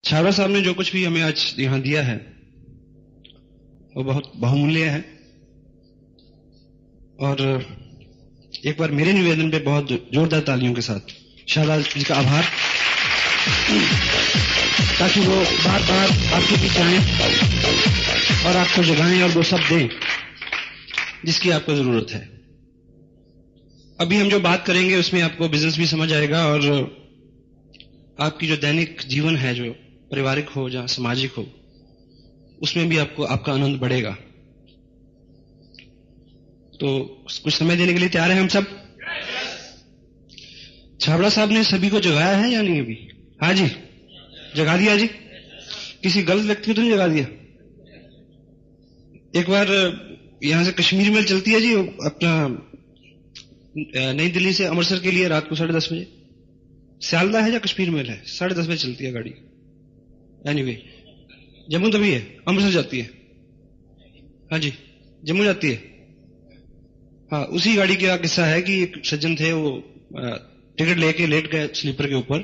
छाबड़ा साहब ने जो कुछ भी हमें आज यहाँ दिया है वो बहुत बहुमूल्य है। और एक बार मेरे निवेदन पे बहुत जोरदार तालियों के साथ शाहबाज जी का आभार, ताकि वो बार बार आपके बीच आए और आपको जगाएं और वो सब दें जिसकी आपको जरूरत है। अभी हम जो बात करेंगे उसमें आपको बिजनेस भी समझ आएगा और आपकी जो दैनिक जीवन है, जो पारिवारिक हो या सामाजिक हो, उसमें भी आपको आपका आनंद बढ़ेगा। तो कुछ समय देने के लिए तैयार हैं हम सब? छाबड़ा साहब ने सभी को जगाया है या नहीं अभी? हाँ जी, जगा दिया जी। किसी गलत व्यक्ति को तो नहीं जगा दिया? एक बार यहां से कश्मीर मेल चलती है जी, अपना नई दिल्ली से अमृतसर के लिए रात को 10:30 बजे। सियालदा है या कश्मीर मेल है? 10:30 बजे चलती है गाड़ी। एनीवे, जम्मू तभी है, अमृतसर जाती है। हाँ जी, जम्मू जाती है। हाँ, उसी गाड़ी का किस्सा है कि एक सज्जन थे, वो टिकट लेके लेट गए स्लीपर के ऊपर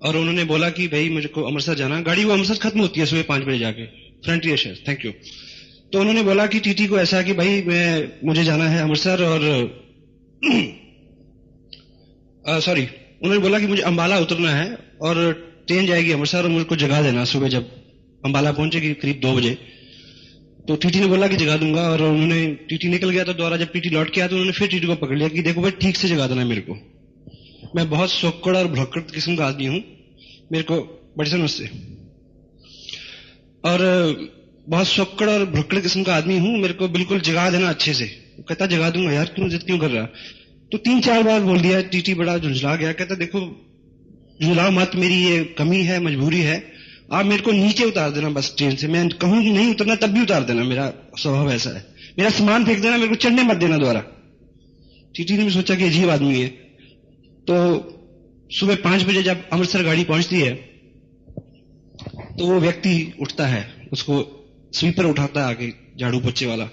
और उन्होंने बोला कि भाई मुझे को अमृतसर जाना। गाड़ी वो अमृतसर खत्म होती है सुबह 5 बजे जाके, फ्रंटियर शहर। Thank you. तो उन्होंने बोला कि टीटी को ऐसा कि भाई मुझे जाना है अमृतसर और सॉरी, उन्होंने बोला कि मुझे अंबाला उतरना है और ट्रेन जाएगी अमृतसर और मुझको जगा देना सुबह जब अंबाला पहुंचेगी करीब 2 बजे। तो टीटी ने बोला कि जगा दूंगा और उन्होंने, टीटी निकल गया। तो दोबारा जब टीटी लौट के आया तो उन्होंने फिर टीटी को पकड़ लिया कि देखो भाई ठीक से जगा देना मेरे को, मैं बहुत सोक्कड़ और भ्रक्कड़ किस्म का आदमी हूं, मेरे को बड़ी समझ और बहुत सोक्कड़ और भ्रक्कड़ किस्म का आदमी हूं, मेरे को बिल्कुल जगा देना अच्छे से। कहता जगा दूंगा यार, क्यों जिद क्यों कर रहा? तो 3-4 बार बोल दिया। टीटी बड़ा झुंझला गया, कहता देखो झुंझलाओ मत, मेरी ये कमी है, मजबूरी है, आप मेरे को नीचे उतार देना बस ट्रेन से। मैं कहूं कि नहीं उतरना तब भी उतार देना, मेरा स्वभाव ऐसा है, मेरा सामान फेंक देना, मेरे को चढ़ने मत देना दोबारा। टीटी ने भी सोचा कि अजीब आदमी है। तो सुबह 5 बजे जब अमृतसर गाड़ी पहुंचती है तो वो व्यक्ति उठता है, उसको स्वीपर उठाता है आगे, झाड़ू पोछे वाला।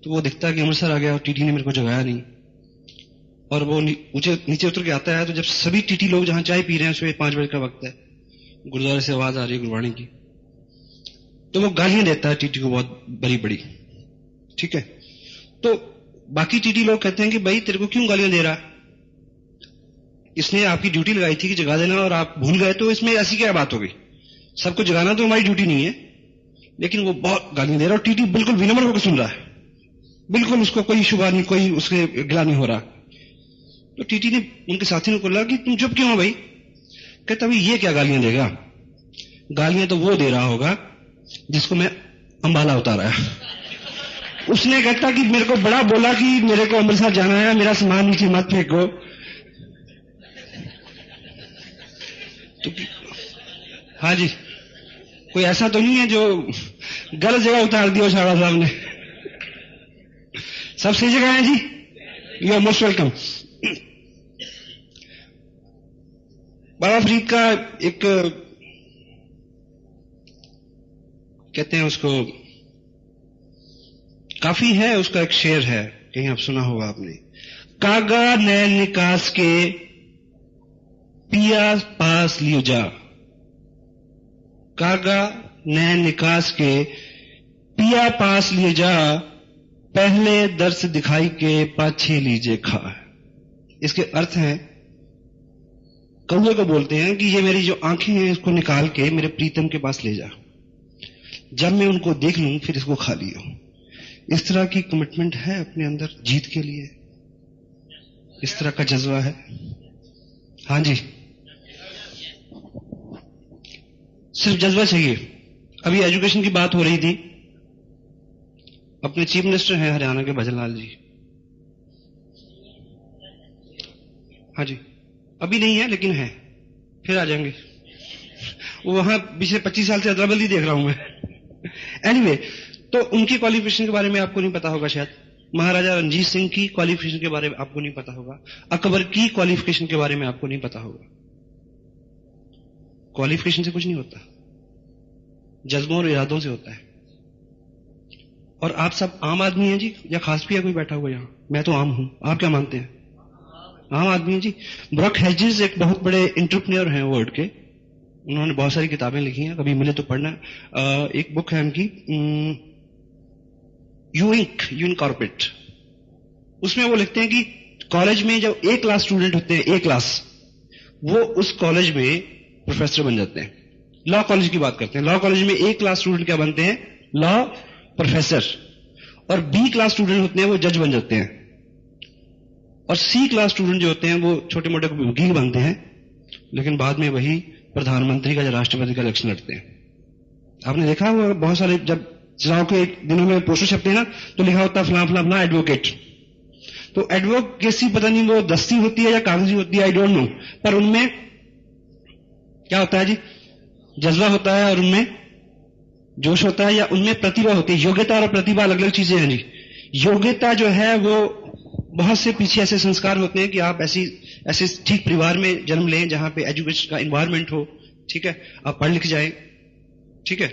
तो वो दिखता है कि अमृतसर आ गया और टीटी ने मेरे को जगाया नहीं। और वो नीचे उतर के आता है तो जब सभी टीटी लोग जहां चाय पी रहे हैं, सुबह 5 बजे का वक्त है, गुरुद्वारे से आवाज आ रही है गुरबाणी की, तो वो गालियां देता है टीटी को बहुत बड़ी बड़ी। ठीक है, तो बाकी टीटी लोग कहते हैं कि भाई तेरे को क्यों गालियां दे रहा, इसने आपकी ड्यूटी लगाई थी कि जगा देना और आप भूल गए, तो इसमें ऐसी क्या बात हो गई? सबको जगाना तो हमारी ड्यूटी नहीं है। लेकिन वो बहुत गालियां दे रहा और टीटी बिल्कुल विनम्र होकर सुन रहा है, बिल्कुल उसको कोई शुभा नहीं, कोई उसके गिला नहीं हो रहा। तो टीटी ने उनके साथी ने बोला कि तुम चुप क्यों हो भाई? कहता भाई ये क्या गालियां देगा, गालियां तो वो दे रहा होगा जिसको मैं अंबाला उतारा है। उसने कहता कि मेरे को बड़ा बोला कि मेरे को अमृतसर जाना है, मेरा सामान नीचे मत फेंको। तो हाँ जी, कोई ऐसा तो नहीं है जो गलत जगह उतार दिया शाहबाज साहब ने? सब सही जगह है जी, यू आर मोस्ट वेलकम। बाबा फरीद का एक कहते हैं उसको, काफी है, उसका एक शेर है, कहीं आप सुना होगा आपने। कागा नैन निकास के पिया पास लियो जा, कागा नैन निकास के पिया पास लिए जा, पहले दर्श दिखाई के पाछे लीजे खा। इसके अर्थ हैं, कौवे को बोलते हैं कि ये मेरी जो आंखें हैं इसको निकाल के मेरे प्रीतम के पास ले जा, जब मैं उनको देख लूं फिर इसको खा लियो। इस तरह की कमिटमेंट है अपने अंदर जीत के लिए, इस तरह का जज्बा है। हाँ जी, सिर्फ जज्बा चाहिए। अभी एजुकेशन की बात हो रही थी, अपने चीफ मिनिस्टर हैं हरियाणा के भजनलाल जी। हाँ जी, अभी नहीं है लेकिन है, फिर आ जाएंगे। वो वहां पिछले 25 साल से अदला-बदली देख रहा हूं मैं। एनीवे, तो उनकी क्वालिफिकेशन के बारे में आपको नहीं पता होगा शायद, महाराजा रणजीत सिंह की क्वालिफिकेशन के बारे में आपको नहीं पता होगा, अकबर की क्वालिफिकेशन के बारे में आपको नहीं पता होगा। क्वालिफिकेशन से कुछ नहीं होता, जज्बों और इरादों से होता है। और आप सब आम आदमी हैं जी, या खास भी है कोई बैठा हुआ यहां? मैं तो आम हूं, आप क्या मानते हैं? आम आदमी हैं जी। ब्रॉक हेजिस एक बहुत बड़े एंटरप्रेन्योर हैं वर्ल्ड के, उन्होंने बहुत सारी किताबें लिखी हैं, कभी मिले तो पढ़ना। एक बुक है उनकी, यूइन कॉर्पोरेट। उसमें वो लिखते हैं कि कॉलेज में जब ए क्लास स्टूडेंट होते हैं, ए क्लास, वो उस कॉलेज में प्रोफेसर बन जाते हैं। लॉ कॉलेज की बात करते हैं, लॉ कॉलेज में ए क्लास स्टूडेंट क्या बनते हैं? Law professor. और बी क्लास स्टूडेंट होते हैं वो जज बन जाते हैं। और सी क्लास स्टूडेंट जो होते हैं वो छोटे मोटे वकील बनते हैं, लेकिन बाद में वही प्रधानमंत्री का या राष्ट्रपति का इलेक्शन लड़ते हैं। आपने देखा हुआ बहुत सारे जब चुनाव के दिनों में पोस्टर छपते हैं ना, तो लिखा होता है फलां फलां फलां एडवोकेट। तो एडवोकेसी पता नहीं वो दस्ती होती है या कागजी होती है, आई डोंट नो, पर उनमें क्या होता है जी? जज्बा होता है और उनमें जोश होता है, या उनमें प्रतिभा होती है। योग्यता और प्रतिभा अलग अलग चीजें हैं जी। योग्यता जो है वो बहुत से पीछे ऐसे संस्कार होते हैं कि आप ऐसे ठीक परिवार में जन्म लें जहां पे एजुकेशन का एनवायरनमेंट हो, ठीक है, आप पढ़ लिख जाएं, ठीक है,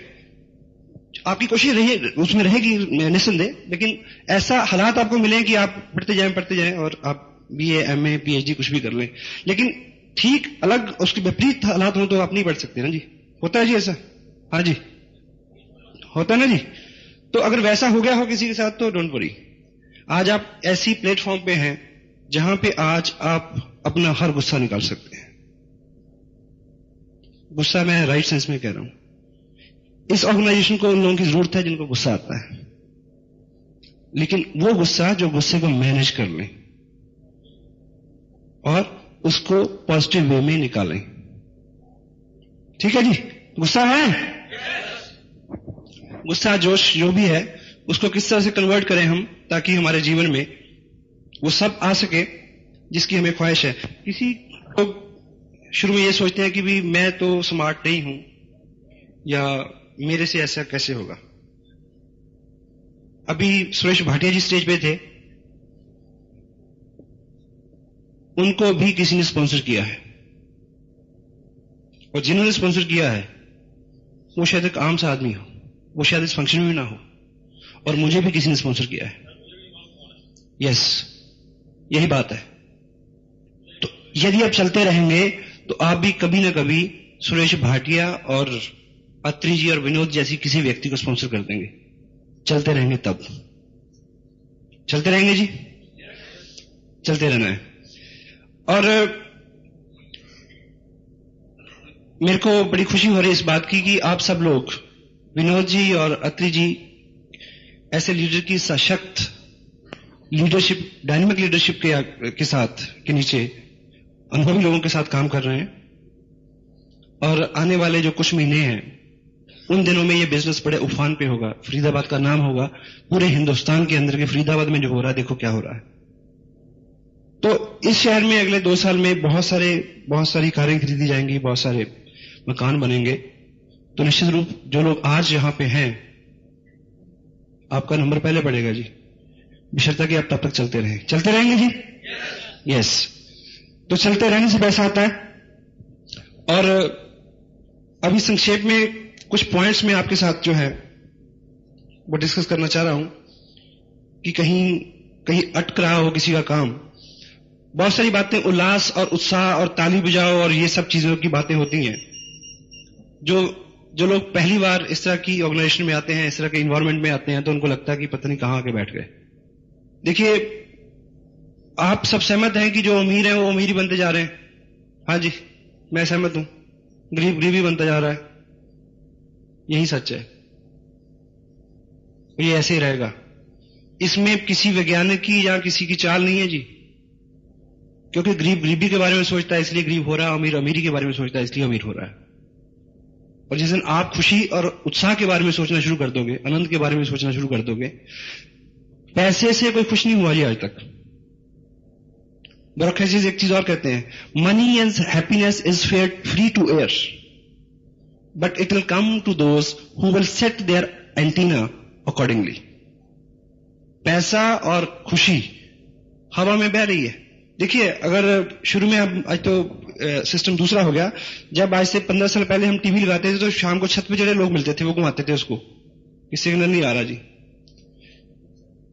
आपकी कोशिश रही उसमें रहेगी निस्संदेह, लेकिन ऐसा हालात आपको मिले कि आप पढ़ते जाएं और आप बीए, एमए, पीएचडी कुछ भी कर लें, लेकिन ठीक अलग उसके विपरीत हालात हो तो आप नहीं पढ़ सकते ना जी। होता है जी ऐसा? हाँ जी, होता है ना जी। तो अगर वैसा हो गया हो किसी के साथ तो डोंट वरी। आज आप ऐसी प्लेटफॉर्म पे हैं जहां पे आज आप अपना हर गुस्सा निकाल सकते हैं। गुस्सा मैं राइट सेंस में कह रहा हूं। इस ऑर्गेनाइजेशन को उन लोगों की जरूरत है जिनको गुस्सा आता है, लेकिन वो गुस्सा जो गुस्से को मैनेज कर लें और उसको पॉजिटिव वे में निकालें। ठीक है जी? गुस्सा है, गुस्सा जोश जो भी है उसको किस तरह से कन्वर्ट करें हम, ताकि हमारे जीवन में वो सब आ सके जिसकी हमें ख्वाहिश है। किसी लोग शुरू में ये सोचते हैं कि भी मैं तो स्मार्ट नहीं हूं, या मेरे से ऐसा कैसे होगा। अभी सुरेश भाटिया जी स्टेज पे थे, उनको भी किसी ने स्पॉन्सर किया है, और जिन्होंने स्पॉन्सर किया है वो शायद एक आम सा आदमी हो, वो शायद इस फंक्शन में भी ना हो, और मुझे भी किसी ने स्पॉन्सर किया है। यस, यही बात है। तो यदि आप चलते रहेंगे तो आप भी कभी ना कभी सुरेश भाटिया और अत्री जी और विनोद जैसी किसी व्यक्ति को स्पॉन्सर कर देंगे। चलते रहेंगे तब, चलते रहेंगे जी, चलते रहना है। और मेरे को बड़ी खुशी हो रही है इस बात की कि आप सब लोग, विनोद जी और अत्री जी, ऐसे लीडर की सशक्त लीडरशिप, डायनामिक लीडरशिप के साथ के नीचे अनुभवी लोगों के साथ काम कर रहे हैं। और आने वाले जो कुछ महीने हैं उन दिनों में ये बिजनेस बड़े उफान पे होगा। फरीदाबाद का नाम होगा पूरे हिंदुस्तान के अंदर के फरीदाबाद में जो हो रहा है, देखो क्या हो रहा है। तो इस शहर में अगले 2 साल में बहुत सारी कारें खरीदी जाएंगी, बहुत सारे मकान बनेंगे। तो निश्चित रूप जो लोग आज यहां पे हैं, आपका नंबर पहले पड़ेगा जी, बशर्ते कि आप तब तक चलते रहें। चलते रहेंगे जी? यस। तो चलते रहने से पैसा आता है। और अभी संक्षेप में कुछ पॉइंट्स में आपके साथ जो है वो डिस्कस करना चाह रहा हूं कि कहीं अटक रहा हो किसी का काम। बहुत सारी बातें उल्लास और उत्साह और ताली बजाओ और ये सब चीजों की बातें होती हैं। जो लोग पहली बार इस तरह की ऑर्गेनाइजेशन में आते हैं, इस तरह के इन्वायरमेंट में आते हैं, तो उनको लगता है कि पता नहीं कहां आके बैठ गए। देखिए, आप सब सहमत हैं कि जो अमीर हैं वो अमीर ही बनते जा रहे हैं। हाँ जी, मैं सहमत हूं। गरीब ही बनता जा रहा है, यही सच है, ये ऐसे ही रहेगा। इसमें किसी वैज्ञानिक की या किसी की चाल नहीं है जी, क्योंकि गरीब गरीबी के बारे में सोचता है इसलिए गरीब हो रहा है, अमीर अमीरी के बारे में सोचता है इसलिए अमीर हो रहा है। और जिस दिन आप खुशी और उत्साह के बारे में सोचना शुरू कर दोगे, आनंद के बारे में सोचना शुरू कर दोगे, पैसे से कोई खुश नहीं हुआ जी आज तक। ब्रोखेसिस एक चीज और कहते हैं, money and happiness is free to air, but it will come to those who will set their antenna accordingly. पैसा और खुशी हवा में बह रही है। देखिए, अगर शुरू में आज तो सिस्टम दूसरा हो गया, जब आज से 15 साल पहले हम टीवी लगाते थे तो शाम को छत पे जड़े लोग मिलते थे, वो घुमाते थे उसको कि सिग्नल नहीं आ रहा जी।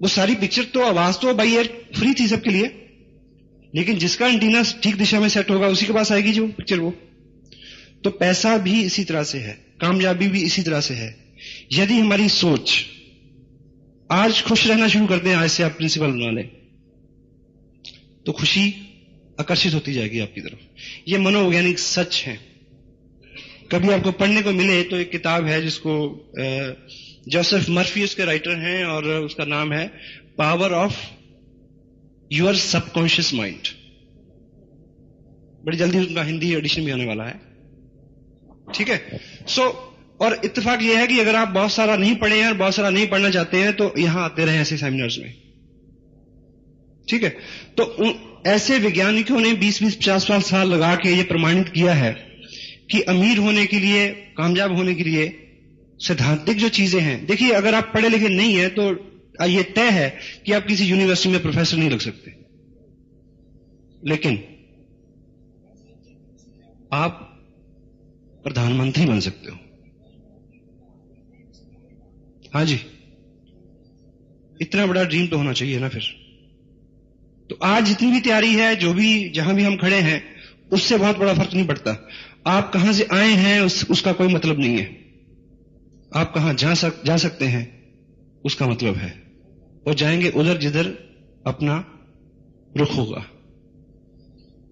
वो सारी पिक्चर तो, आवाज तो बाई एयर फ्री थी सबके लिए, लेकिन जिसका एंटीना ठीक दिशा में सेट होगा उसी के पास आएगी जी वो पिक्चर। वो तो पैसा भी इसी तरह से है, कामयाबी भी इसी तरह से है। यदि हमारी सोच आज खुश रहना शुरू कर दें, आज से आप प्रिंसिपल बना लें, तो खुशी आकर्षित होती जाएगी आपकी तरफ। ये मनोवैज्ञानिक सच है। कभी आपको पढ़ने को मिले तो एक किताब है जिसको जोसेफ मर्फी उसके राइटर हैं, और उसका नाम है power of your subconscious mind. बड़ी जल्दी उनका हिंदी एडिशन भी आने वाला है, ठीक है। और इत्तेफाक यह है कि अगर आप बहुत सारा नहीं पढ़े हैं और बहुत सारा नहीं पढ़ना चाहते हैं तो यहां आते रहे ऐसे सेमिनार्स में, ठीक है। तो ऐसे वैज्ञानिकों ने 20-50 साल लगा के ये प्रमाणित किया है कि अमीर होने के लिए, कामयाब होने के लिए सैद्धांतिक जो चीजें हैं, देखिए अगर आप पढ़े लिखे नहीं है तो ये तय है कि आप किसी यूनिवर्सिटी में प्रोफेसर नहीं लग सकते, लेकिन आप प्रधानमंत्री बन सकते हो। हाँ जी, इतना बड़ा ड्रीम तो होना चाहिए ना फिर। तो आज जितनी भी तैयारी है, जो भी जहां भी हम खड़े हैं, उससे बहुत बड़ा फर्क नहीं पड़ता। आप कहां से आए हैं उसका कोई मतलब नहीं है। आप कहां जा सकते हैं उसका मतलब है, और जाएंगे उधर जिधर अपना रुख होगा।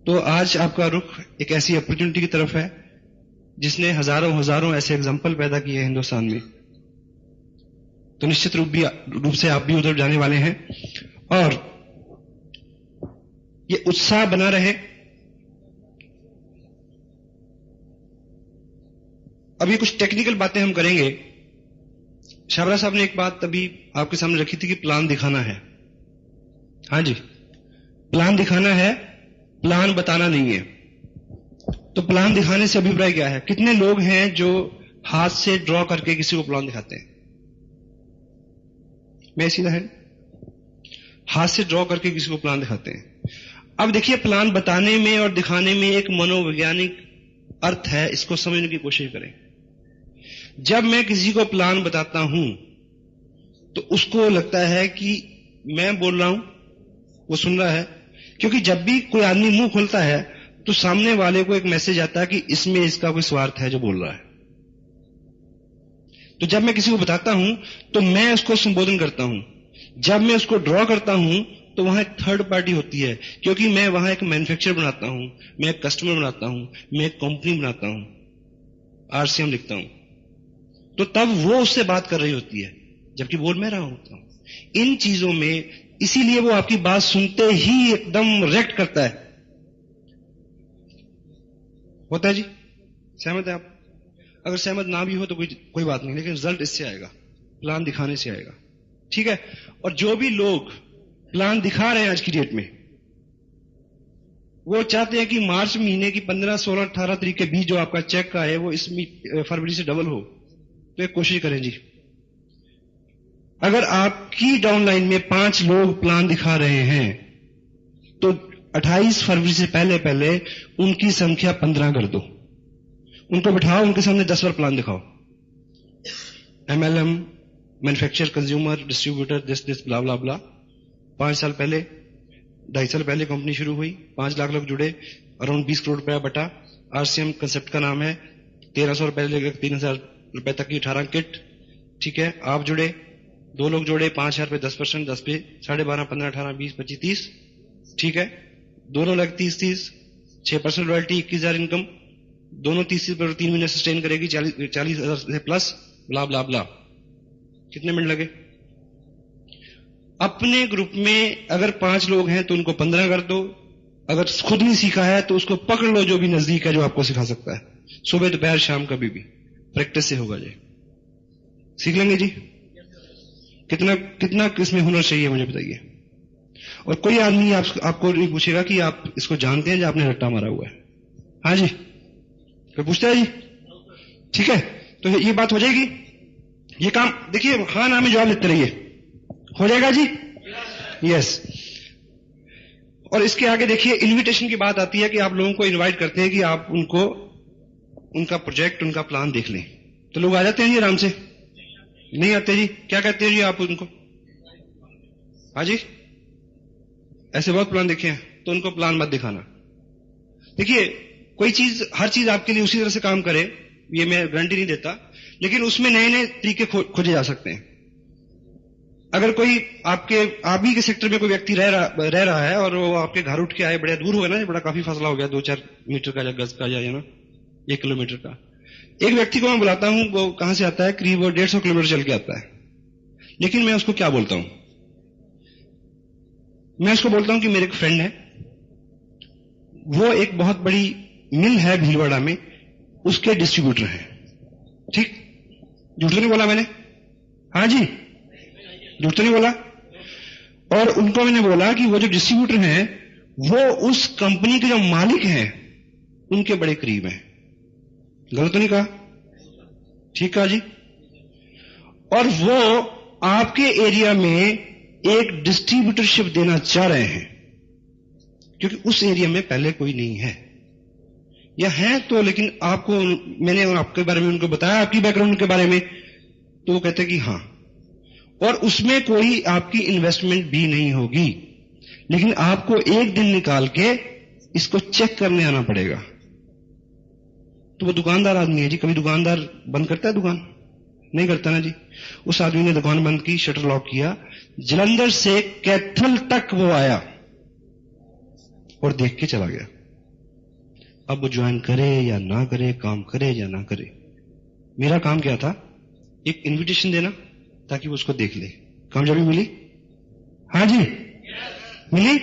तो आज आपका रुख एक ऐसी अपॉर्चुनिटी की तरफ है जिसने हजारों ऐसे एग्जाम्पल पैदा किए हैं हिंदुस्तान में। तो निश्चित रूप से आप भी उधर जाने वाले हैं, और ये उत्साह बना रहे। अभी कुछ टेक्निकल बातें हम करेंगे। शाबरा साहब ने एक बात अभी आपके सामने रखी थी कि प्लान दिखाना है। हाँ जी, प्लान दिखाना है, प्लान बताना नहीं है। तो प्लान दिखाने से अभिप्राय क्या है? कितने लोग हैं जो हाथ से ड्रॉ करके किसी को प्लान दिखाते हैं? मैं सीधा है, हाथ से ड्रॉ करके किसी को प्लान दिखाते हैं। अब देखिए, प्लान बताने में और दिखाने में एक मनोवैज्ञानिक अर्थ है, इसको समझने की कोशिश करें। जब मैं किसी को प्लान बताता हूं तो उसको लगता है कि मैं बोल रहा हूं, वो सुन रहा है, क्योंकि जब भी कोई आदमी मुंह खोलता है तो सामने वाले को एक मैसेज आता है कि इसमें इसका कोई स्वार्थ है जो बोल रहा है। तो जब मैं किसी को बताता हूं तो मैं उसको संबोधन करता हूं। जब मैं उसको ड्रॉ करता हूं तो वहां एक थर्ड पार्टी होती है, क्योंकि मैं वहां एक मैन्युफैक्चरर बनाता हूं, मैं एक कस्टमर बनाता हूं, मैं एक कंपनी बनाता हूं, आरसीएम लिखता हूं। तो तब वो उससे बात कर रही होती है, जबकि बोल मैं रहा होता हूं। इन चीजों में, इसीलिए वो आपकी बात सुनते ही एकदम रिएक्ट करता है। होता है जी? सहमत है आप? अगर सहमत ना भी हो तो कोई बात नहीं, लेकिन रिजल्ट इससे आएगा, प्लान दिखाने से आएगा, ठीक है। और जो भी लोग प्लान दिखा रहे हैं आज की डेट में, वो चाहते हैं कि मार्च महीने की 15, 16, 18 तारीख के बीच जो आपका चेक का है वो इस फरवरी से डबल हो। तो एक कोशिश करें जी, अगर आपकी डाउनलाइन में 5 लोग प्लान दिखा रहे हैं तो 28 फरवरी से पहले उनकी संख्या 15 कर दो। उनको बिठाओ, उनके सामने 10 बार प्लान दिखाओ। MLM, manufacture, consumer, distributor, this blah blah blah. 5 साल पहले, 2.5 साल पहले कंपनी शुरू हुई, 5 लाख लोग जुड़े, अराउंड 20 करोड़ रुपया बटा। आरसीएम कंसेप्ट का नाम है। 1300 रुपए लेकर 3000 रुपए तक की 18 किट, ठीक है। आप जुड़े, 2 लोग जुड़े, 5000 पे 10%, 10 पे 12.5, 15, 18, 20, 25, 30, ठीक है। दोनों लग 30, 6% रॉयल्टी, 21,000 इनकम, दोनों 30 पर 3 महीने सस्टेन करेगी, 40,000 से प्लस, ब्ला ब्ला ब्ला। कितने मिनट लगे? अपने ग्रुप में अगर 5 लोग हैं तो उनको 15 कर दो। अगर खुद नहीं सीखा है तो उसको पकड़ लो जो भी नजदीक है जो आपको सिखा सकता है, सुबह दोपहर शाम कभी भी, प्रैक्टिस से होगा जी। सीख लेंगे जी? कितना इसमें हुनर चाहिए मुझे बताइए। और कोई आदमी आपको नहीं पूछेगा कि आप इसको जानते हैं या आपने रट्टा मारा हुआ है। हाँ जी, कोई पूछता है जी? ठीक है, तो ये बात हो जाएगी। ये काम देखिए, हाँ नाम में जवाब लेते रहिए, हो जाएगा जी? यस। और इसके आगे देखिए, इन्विटेशन की बात आती है कि आप लोगों को इनवाइट करते हैं कि आप उनको उनका प्रोजेक्ट, उनका प्लान देख लें। तो लोग आ जाते हैं जी आराम से? नहीं आते जी? क्या कहते हैं जी आप उनको? हाँ जी, ऐसे बहुत प्लान देखे हैं, तो उनको प्लान मत दिखाना। देखिए, कोई चीज, हर चीज आपके लिए उसी तरह से काम करे, ये मैं गारंटी नहीं देता, लेकिन उसमें नए नए तरीके खोजे जा सकते हैं। अगर कोई आप ही के सेक्टर में कोई व्यक्ति रह रहा है और वो आपके घर उठ के आए, बड़ा दूर हो गया ना, बड़ा काफी फासला हो गया, 2-4 मीटर का या गज का या ना 1 किलोमीटर का, एक व्यक्ति को मैं बुलाता हूं, वो कहां से आता है, करीब वो 150 किलोमीटर चल के आता है, लेकिन मैं उसको क्या बोलता हूं, मैं उसको बोलता हूं कि मेरे एक फ्रेंड है, वो एक बहुत बड़ी मिल है भीलवाड़ा में, उसके डिस्ट्रीब्यूटर हैं। ठीक, झूठ तो नहीं बोला मैंने? हाँ जी, झूठ तो नहीं बोला। और उनको मैंने बोला कि वो जो डिस्ट्रीब्यूटर हैं वो उस कंपनी के जो मालिक हैं उनके बड़े करीब हैं। गलत तो नहीं कहा? ठीक कहा जी। और वो आपके एरिया में एक डिस्ट्रीब्यूटरशिप देना चाह रहे हैं, क्योंकि उस एरिया में पहले कोई नहीं है, या है तो, लेकिन आपको, मैंने आपके बारे में उनको बताया, आपकी बैकग्राउंड के बारे में, तो वो कहते कि हाँ, और उसमें कोई आपकी इन्वेस्टमेंट भी नहीं होगी, लेकिन आपको एक दिन निकाल के इसको चेक करने आना पड़ेगा। तो वो दुकानदार आदमी है जी, कभी दुकानदार बंद करता है दुकान? नहीं करता ना जी। उस आदमी ने दुकान बंद की, शटर लॉक किया, जलंधर से कैथल तक वो आया और देख के चला गया। अब वो ज्वाइन करे या ना करे, काम करे या ना करे, मेरा काम क्या था, एक इनविटेशन देना ताकि वो उसको देख ले। कामयाबी मिली? हाँ जी, मिली।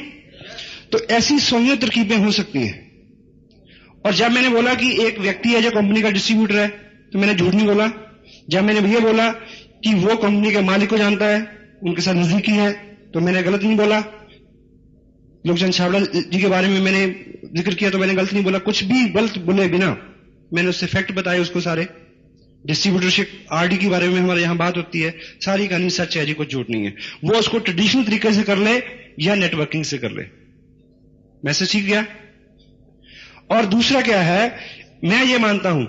तो ऐसी 100 तरकीबें हो सकती हैं। और जब मैंने बोला कि एक व्यक्ति है जो कंपनी का डिस्ट्रीब्यूटर है, तो मैंने झूठ नहीं बोला। जब मैंने ये बोला कि वो कंपनी के मालिक को जानता है, उनके साथ नजदीकी है, तो मैंने गलत नहीं बोला। लोकचंद छाबड़ा जी के बारे में मैंने जिक्र किया तो मैंने गलत नहीं बोला। कुछ भी गलत बोले बिना मैंने उससे फैक्ट बताए उसको सारे। डिस्ट्रीब्यूटरशिप आरडी के बारे में हमारे यहां बात होती है, सारी कहानी सच है जी, कुछ झूठ नहीं है। वो उसको ट्रेडिशनल तरीके से कर ले या नेटवर्किंग से कर ले। मैसेज सीख गया। और दूसरा क्या है, मैं ये मानता हूं,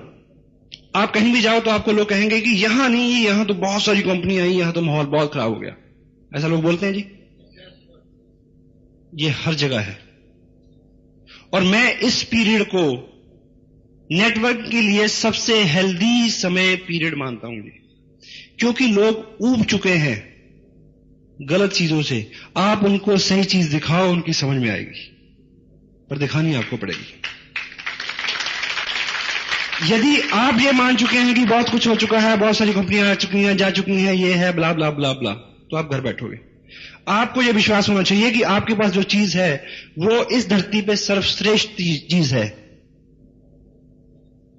आप कहीं भी जाओ तो आपको लोग कहेंगे कि यहां नहीं, यहां तो बहुत सारी कंपनियां आई, यहां तो माहौल बहुत खराब हो गया, ऐसा लोग बोलते हैं जी। ये हर जगह है। और मैं इस पीरियड को नेटवर्क के लिए सबसे हेल्दी समय पीरियड मानता हूं जी, क्योंकि लोग ऊब चुके हैं गलत चीजों से। आप उनको सही चीज दिखाओ, उनकी समझ में आएगी, पर दिखानी आपको पड़ेगी। यदि आप ये मान चुके हैं कि बहुत कुछ हो चुका है, बहुत सारी कंपनियां आ चुकी हैं, जा चुकी हैं, ये है ब्ला ब्ला ब्ला ब्ला, तो आप घर बैठोगे। आपको यह विश्वास होना चाहिए कि आपके पास जो चीज है वो इस धरती पे सर्वश्रेष्ठ चीज है।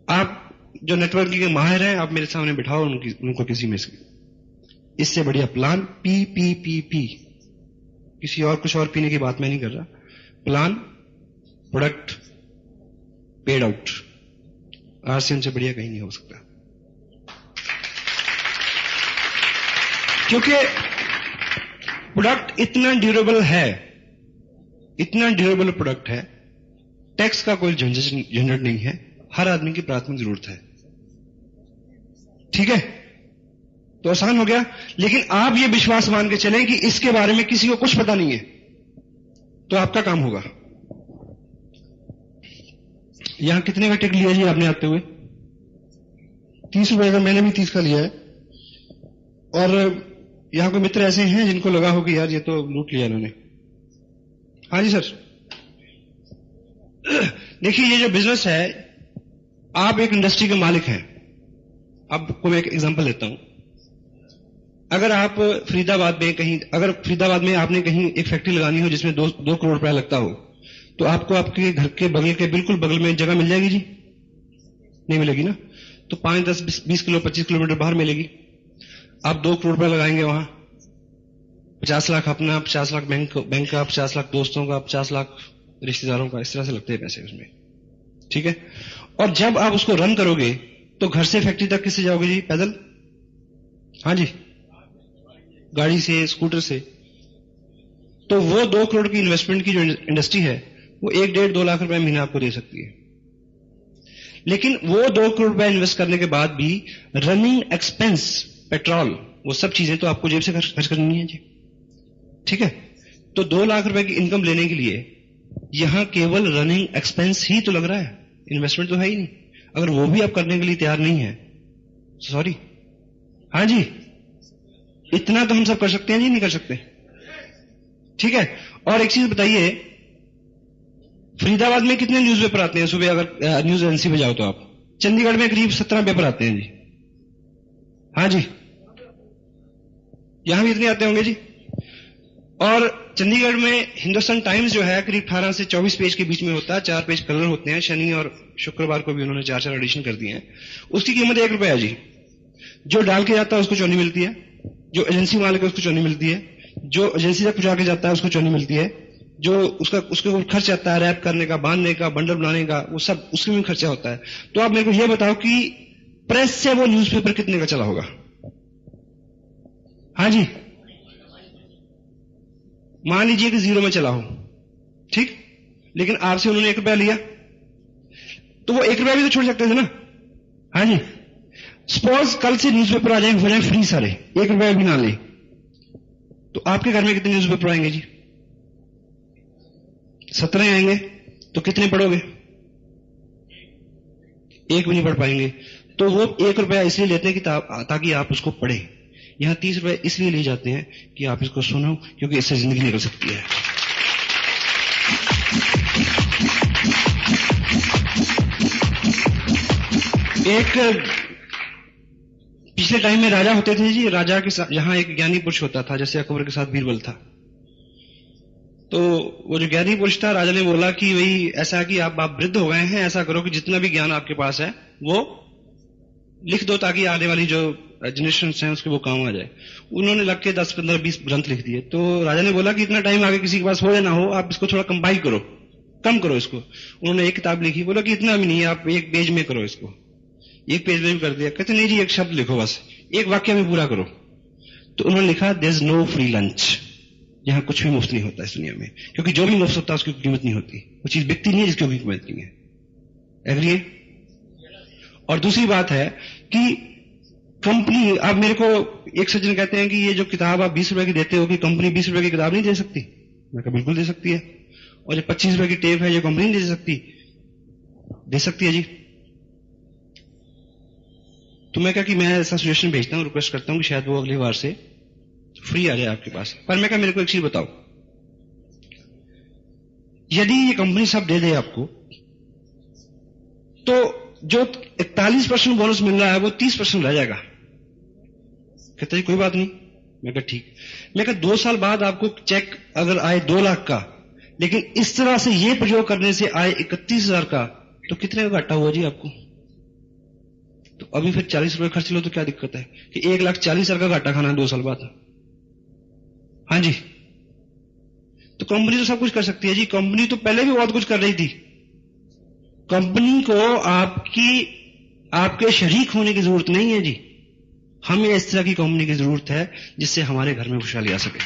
आप जो नेटवर्किंग के माहिर हैं, आप मेरे सामने बिठाओ उनको किसी में से। इससे बढ़िया प्लान पी, किसी और कुछ और पीने की बात मैं नहीं कर रहा। प्लान, प्रोडक्ट, पेड आउट, आज से उनसे बढ़िया कहीं नहीं हो सकता। क्योंकि प्रोडक्ट इतना ड्यूरेबल है, इतना ड्यूरेबल प्रोडक्ट है, टैक्स का कोई झंझट नहीं है, हर आदमी की प्राथमिक जरूरत है। ठीक है, तो आसान हो गया। लेकिन आप ये विश्वास मान के चलें कि इसके बारे में किसी को कुछ पता नहीं है, तो आपका काम होगा। यहां कितने का टिकट लिया जी आपने आते हुए? 30 रुपए का। मैंने भी 30 का लिया है। और यहां कोई मित्र ऐसे हैं जिनको लगा हो कि यार ये तो लूट लिया इन्होंने? हाँ जी सर। देखिए, ये जो बिजनेस है, आप एक इंडस्ट्री के मालिक हैं। आपको मैं एक एग्जांपल देता हूं। अगर आप फरीदाबाद में कहीं, अगर फरीदाबाद में आपने कहीं एक फैक्ट्री लगानी हो जिसमें 2 करोड़ रुपया लगता हो, तो आपको आपके घर के बगल के बिल्कुल बगल में जगह मिल जाएगी जी? नहीं मिलेगी ना। तो 5, 10, 20 किलो 25 किलोमीटर बाहर मिलेगी। आप 2 करोड़ रुपया लगाएंगे वहां, 50 लाख अपना, 50 लाख बैंक का, 50 लाख दोस्तों का, 50 लाख रिश्तेदारों का, इस तरह से लगते हैं पैसे उसमें। ठीक है। और जब आप उसको रन करोगे तो घर से फैक्ट्री तक किससे जाओगे जी? पैदल? हाँ जी, गाड़ी से, स्कूटर से। तो वो 2 करोड़ की इन्वेस्टमेंट की जो इंडस्ट्री है, वो 1-1.5-2 लाख रुपए महीना आपको दे सकती है। लेकिन वो 2 करोड़ रुपए इन्वेस्ट करने के बाद भी रनिंग एक्सपेंस, पेट्रोल, वो सब चीजें तो आपको जेब से खर्च करनी है जी। ठीक है। तो 2 लाख रुपए की इनकम लेने के लिए यहां केवल रनिंग एक्सपेंस ही तो लग रहा है इन्वेस्टमेंट तो है ही नहीं। अगर वो भी आप करने के लिए तैयार नहीं है, सॉरी। हाँ जी, इतना तो हम सब कर सकते हैं जी, नहीं कर सकते? ठीक है। और एक चीज बताइए, फरीदाबाद में कितने न्यूज़पेपर आते हैं सुबह? अगर न्यूज एजेंसी पे जाओ तो आप, चंडीगढ़ में करीब 17 पेपर आते हैं जी। हाँ जी, यहां भी इतने आते होंगे जी। और चंडीगढ़ में हिंदुस्तान टाइम्स जो है करीब 18 से 24 पेज के बीच में होता है, 4 पेज कलर होते हैं। शनि और शुक्रवार को भी उन्होंने 4-4 एडिशन कर दिए हैं। उसकी कीमत ₹1 है जी। जो डाल के जाता है उसको चौनी मिलती है, जो एजेंसी मालिक है उसको चौनी मिलती है, जो एजेंसी तक पहुंचा के जाता है उसको चौनी मिलती है, जो उसके खर्च आता है रैप करने का, बांधने का, बंडल बनाने का, वो सब उसमें भी खर्चा होता है। तो आप मेरे को यह बताओ कि प्रेस से वो न्यूज़पेपर कितने का चला होगा? हाँ जी, मान लीजिए कि 0 में चला हो, ठीक, लेकिन आपसे उन्होंने ₹1 लिया, तो वो ₹1 भी तो छोड़ सकते थे ना। हाँ जी, सपोज कल से न्यूज़पेपर आ जाएंगे, हो जाए फ्री सारे, ₹1 भी ना ले, तो आपके घर में कितने न्यूज़पेपर आएंगे जी? 17 आएंगे, तो कितने पढ़ोगे? एक भी नहीं पढ़ पाएंगे। तो वो ₹1 इसलिए लेते हैं कि ताकि आप उसको पढ़े। यहां ₹30 इसलिए लिए जाते हैं कि आप इसको सुनो, क्योंकि इससे जिंदगी निकल सकती है। एक पिछले टाइम में राजा होते थे जी, राजा के साथ यहां एक ज्ञानी पुरुष होता था, जैसे अकबर के साथ बीरबल था। तो वो जो ज्ञानी पुरुष था, राजा ने बोला कि भाई ऐसा कि आप वृद्ध हो गए हैं, ऐसा करो कि जितना भी ज्ञान आपके पास है वो लिख दो, ताकि आने वाली जो जनरेशन है उसके वो काम आ जाए। उन्होंने लग के 10, 15, 20 ग्रंथ लिख दिए। तो राजा ने बोला कि इतना टाइम आगे किसी के पास हो या ना हो, आप इसको थोड़ा कंपाइल करो, कम करो इसको। उन्होंने एक किताब लिखी, बोला कि इतना भी नहीं है, आप 1 पेज में करो इसको। 1 पेज में भी कर दिया। कहते नहीं जी, 1 शब्द लिखो, बस 1 वाक्य में पूरा करो। तो उन्होंने लिखा, there is no free lunch. यहां कुछ भी मुफ्त नहीं होता इस दुनिया में, क्योंकि जो भी मुफ्त होता है उसकी कीमत नहीं होती। वो चीज बिकती नहीं है जिसकी कोई कीमत नहीं है। एग्री है? और दूसरी बात है कि कंपनी, आप मेरे को एक सज्जन कहते हैं कि ये जो किताब आप ₹20 की देते हो, कि कंपनी ₹20 की किताब नहीं दे सकती? मैं कहा बिल्कुल दे सकती है। और जो ₹25 की टेप है, ये कंपनी नहीं दे सकती? दे सकती है जी। तो मैं कहा कि मैं ऐसा सजेशन भेजता हूं, रिक्वेस्ट करता हूं कि शायद वो अगली बार से फ्री आ जाए आपके पास। पर मैं कहा मेरे को एक चीज बताओ, यदि ये कंपनी सब दे दे आपको, तो जो 41% बोनस मिल रहा है वो 30% रह जाएगा। कहता है कोई बात नहीं। मैं कहा ठीक। मैं कहा 2 साल बाद आपको चेक अगर आए 2 लाख का, लेकिन इस तरह से ये प्रयोग करने से आए 31,000 का, तो कितने का घाटा हुआ जी आपको? तो अभी फिर ₹40 खर्च लो तो क्या दिक्कत है कि 1,40,000 का घाटा खाना है 2 साल बाद? हाँ जी। तो कंपनी तो सब कुछ कर सकती है जी। कंपनी तो पहले भी बहुत कुछ कर रही थी। कंपनी को आपके शरीक होने की जरूरत नहीं है जी। हमें इस तरह की कंपनी की जरूरत है जिससे हमारे घर में खुशहाली आ सके।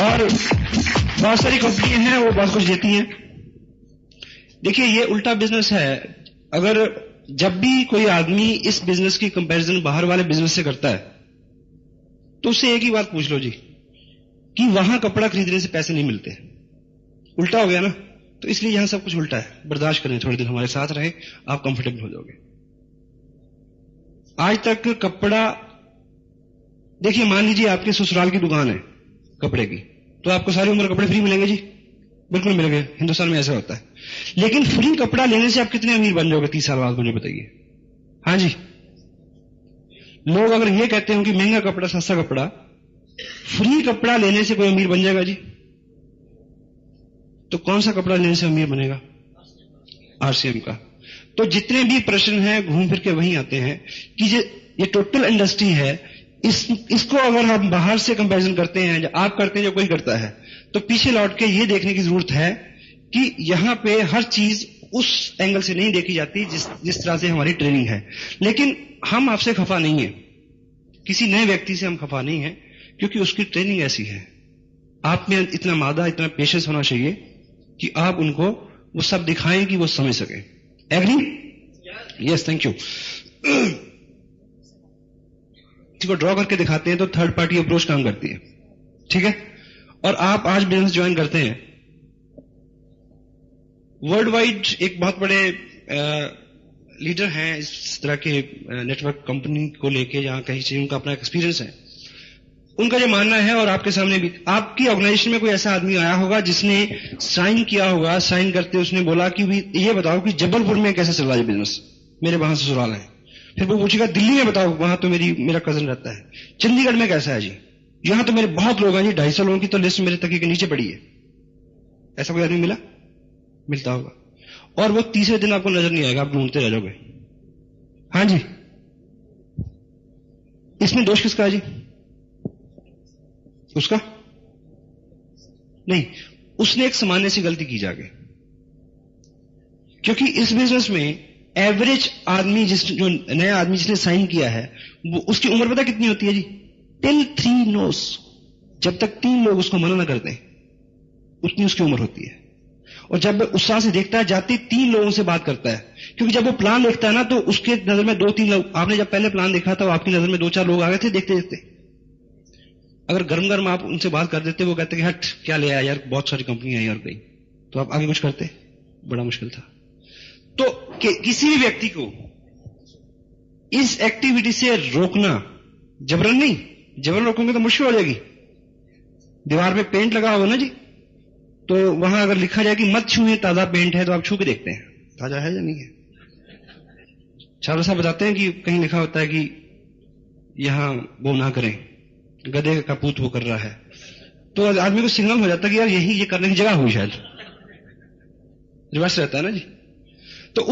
और बहुत सारी कंपनियां हैं, वो बहुत कुछ देती हैं। देखिए, ये उल्टा बिजनेस है। अगर जब भी कोई आदमी इस बिजनेस की कंपैरिजन बाहर वाले बिजनेस से करता है, तो उससे एक ही बात पूछ लो जी, कि वहां कपड़ा खरीदने से पैसे नहीं मिलते। उल्टा हो गया ना। तो इसलिए यहां सब कुछ उल्टा है। बर्दाश्त करें, थोड़ी देर हमारे साथ रहे, आप कंफर्टेबल हो जाओगे। आज तक कपड़ा, देखिए मान लीजिए आपके ससुराल की दुकान है कपड़े की, तो आपको सारी उम्र कपड़े फ्री मिलेंगे जी? बिल्कुल मिलेंगे। हिंदुस्तान में ऐसा होता है। लेकिन फ्री कपड़ा लेने से आप कितने अमीर बन जाओगे 30 साल बाद, मुझे बताइए। हाँ जी। लोग अगर ये कहते हो कि महंगा कपड़ा, सस्ता कपड़ा, फ्री कपड़ा लेने से कोई अमीर बन जाएगा जी? तो कौन सा कपड़ा लेने से अमीर बनेगा? RCM का। तो जितने भी प्रश्न हैं घूम फिर के वहीं आते हैं कि ये टोटल इंडस्ट्री है, इसको अगर हम बाहर से कंपैरिजन करते हैं, जो आप करते हैं, जो कोई करता है, तो पीछे लौट के ये देखने की जरूरत है कि यहां पे हर चीज उस एंगल से नहीं देखी जाती जिस तरह से हमारी ट्रेनिंग है। लेकिन हम आपसे खफा नहीं है, किसी नए व्यक्ति से हम खफा नहीं है, क्योंकि उसकी ट्रेनिंग ऐसी है। आप में इतना मादा, इतना पेशेंस होना चाहिए कि आप उनको वो सब दिखाएं कि वो समझ सके। एग्री? Yes, thank you. को ड्रॉ करके दिखाते हैं तो थर्ड पार्टी अप्रोच काम करती है, ठीक है। और आप आज बिजनेस ज्वाइन करते हैं, वर्ल्ड वाइड एक बहुत बड़े लीडर हैं इस तरह के नेटवर्क कंपनी को लेके, जहां कहीं से उनका अपना एक्सपीरियंस है। उनका जो मानना है, और आपके सामने भी, आपकी ऑर्गेनाइजेशन में कोई ऐसा आदमी आया होगा जिसने साइन किया होगा, साइन करते उसने बोला कि भी ये बताओ कि जबलपुर में कैसे चल रहा है बिजनेस, मेरे वहां ससुराल है। फिर वो पूछेगा दिल्ली में बताओ, वहां तो मेरा कजन रहता है। चंडीगढ़ में कैसा है जी, यहां तो मेरे बहुत लोग हैं जी, 250 लोगों की तो लिस्ट मेरे तकिए के नीचे पड़ी है। ऐसा कोई आदमी मिलता होगा। और वो तीसरे दिन आपको नजर नहीं आएगा, आप ढूंढते रह जाओगे। हाँ जी, इसमें दोष किसका है जी? उसका नहीं, उसने एक सामान्य सी गलती की जाके। क्योंकि इस बिजनेस में एवरेज आदमी जो नया आदमी जिसने साइन किया है, वो उसकी उम्र पता कितनी होती है जी? टिल 3 नोस, जब तक 3 लोग उसको मना ना कर दें, उतनी उसकी उम्र होती है। और जब उत्साह से देखता है, जाते 3 लोगों से बात करता है। क्योंकि जब वो प्लान देखता है ना, तो उसके नजर में 2-3 लोग, आपने जब पहले प्लान देखा था, आपकी नजर में 2-4 लोग आ गए थे देखते देखते। अगर गर्म गर्म आप उनसे बात कर देते, वो कहते कि हट क्या ले आया यार, बहुत सारी कंपनी आई और गई, तो आप आगे कुछ करते, बड़ा मुश्किल था। तो किसी भी व्यक्ति को इस एक्टिविटी से रोकना, जबरन नहीं, जबरन रोकोगे तो मुश्किल हो जाएगी। दीवार पे पेंट लगा होगा ना जी, तो वहां अगर लिखा जाए कि मत छूए, ताजा पेंट है, तो आप छू के देखते हैं ताजा है या नहीं है। छात्र साहब बताते हैं कि कहीं लिखा होता है कि यहां वो ना करें, गधे का पूत वो कर रहा है, तो आदमी को सिग्नल हो जाता है कि यार यही ये करने की जगह हुई, शायद रिवर्स रहता है ना जी। तो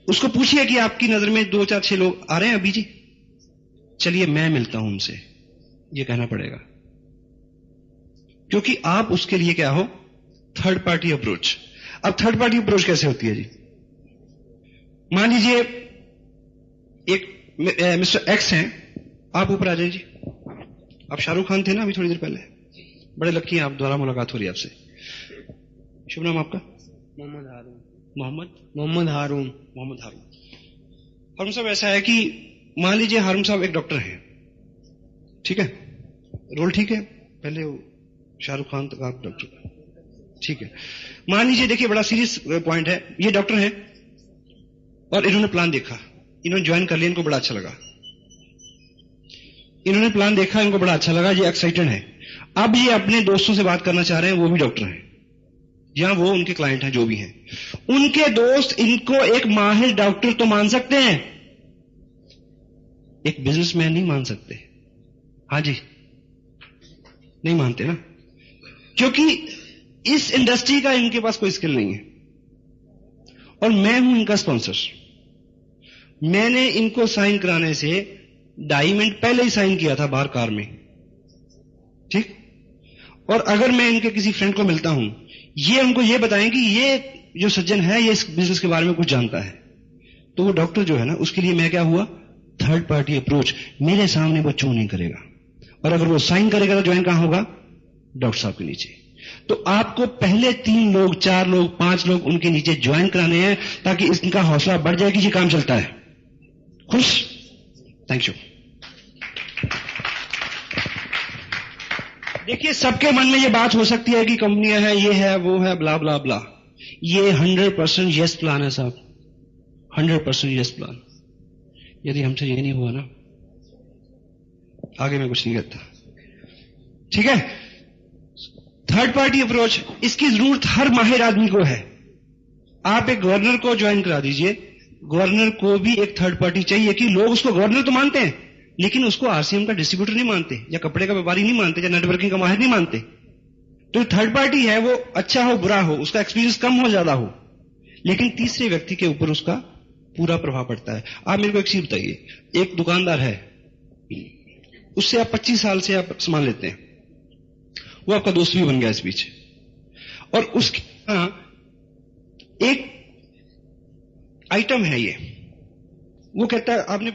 उसको पूछिए कि आपकी नजर में 2-4-6 लोग आ रहे हैं अभी जी, चलिए मैं मिलता हूं उनसे, ये कहना पड़ेगा। क्योंकि आप उसके लिए क्या हो? Third party approach. अब थर्ड पार्टी अप्रोच कैसे होती है जी? मान लीजिए एक मिस्टर एक्स हैं, आप ऊपर आ जाइए जी। आप शाहरुख खान थे ना अभी थोड़ी देर पहले, बड़े लक्की हैं आप, दोबारा मुलाकात हो रही है आपसे। शुभ नाम आपका? मोहम्मद हारून। हारून साहब, ऐसा है कि मान लीजिए हारून साहब एक डॉक्टर हैं, ठीक है, रोल ठीक है, पहले वो शाहरुख खान तक आप डॉक्टर, ठीक है। मान लीजिए, देखिए बड़ा सीरियस पॉइंट है, ये डॉक्टर हैं और इन्होंने प्लान देखा, इन्होंने ज्वाइन कर लिया, इनको बड़ा अच्छा लगा, इन्होंने प्लान देखा, इनको बड़ा अच्छा लगा, ये एक्साइटेड है। अब ये अपने दोस्तों से बात करना चाह रहे हैं, वो भी डॉक्टर हैं, या वो उनके क्लाइंट हैं, जो भी हैं। उनके दोस्त इनको एक माहिर डॉक्टर तो मान सकते हैं, एक बिजनेसमैन नहीं मान सकते। हाँ जी, नहीं मानते ना, क्योंकि इस इंडस्ट्री का इनके पास कोई स्किल नहीं है। और मैं हूं इनका स्पॉन्सर, मैंने इनको साइन कराने से 2.5 मिनट पहले ही साइन किया था बाहर कार में, ठीक। और अगर मैं इनके किसी फ्रेंड को मिलता हूं, ये उनको ये बताएं कि ये जो सज्जन है ये इस बिजनेस के बारे में कुछ जानता है, तो वो डॉक्टर जो है ना, उसके लिए मैं क्या हुआ? Third party approach. मेरे सामने वो चू नहीं करेगा, और अगर वो साइन करेगा तो ज्वाइन कहां होगा? डॉक्टर साहब के नीचे। तो आपको पहले 3 लोग, 4 लोग, 5 लोग उनके नीचे ज्वाइन कराने हैं, ताकि इनका हौसला बढ़ जाए कि ये काम चलता है। खुश? Thank you. देखिए, सबके मन में ये बात हो सकती है कि कंपनियां हैं, ये है, वो है, ब्ला ब्ला ब्ला। ये 100% यस प्लान है साहब, 100% यस प्लान। यदि हमसे ये नहीं हुआ ना, आगे मैं कुछ नहीं कहता, ठीक है। थर्ड पार्टी अप्रोच, इसकी जरूरत हर माहिर आदमी को है। आप एक गवर्नर को ज्वाइन करा दीजिए, गवर्नर को भी एक थर्ड पार्टी चाहिए, कि लोग उसको गवर्नर तो मानते हैं, लेकिन उसको आरसीएम का डिस्ट्रीब्यूटर नहीं मानते, या कपड़े का व्यापारी नहीं मानते, या नेटवर्किंग का माहिर नहीं मानते। तो थर्ड पार्टी है, वो अच्छा हो बुरा हो, उसका एक्सपीरियंस कम हो ज्यादा हो, लेकिन तीसरे व्यक्ति के ऊपर उसका पूरा प्रभाव पड़ता है। आप मेरे को एक चीज बताइए, एक दुकानदार है, उससे आप 25 साल से आप सामान लेते हैं, वो आपका दोस्त भी बन गया इस बीच, और उसके एक आइटम है ये, वो कहता है, आपने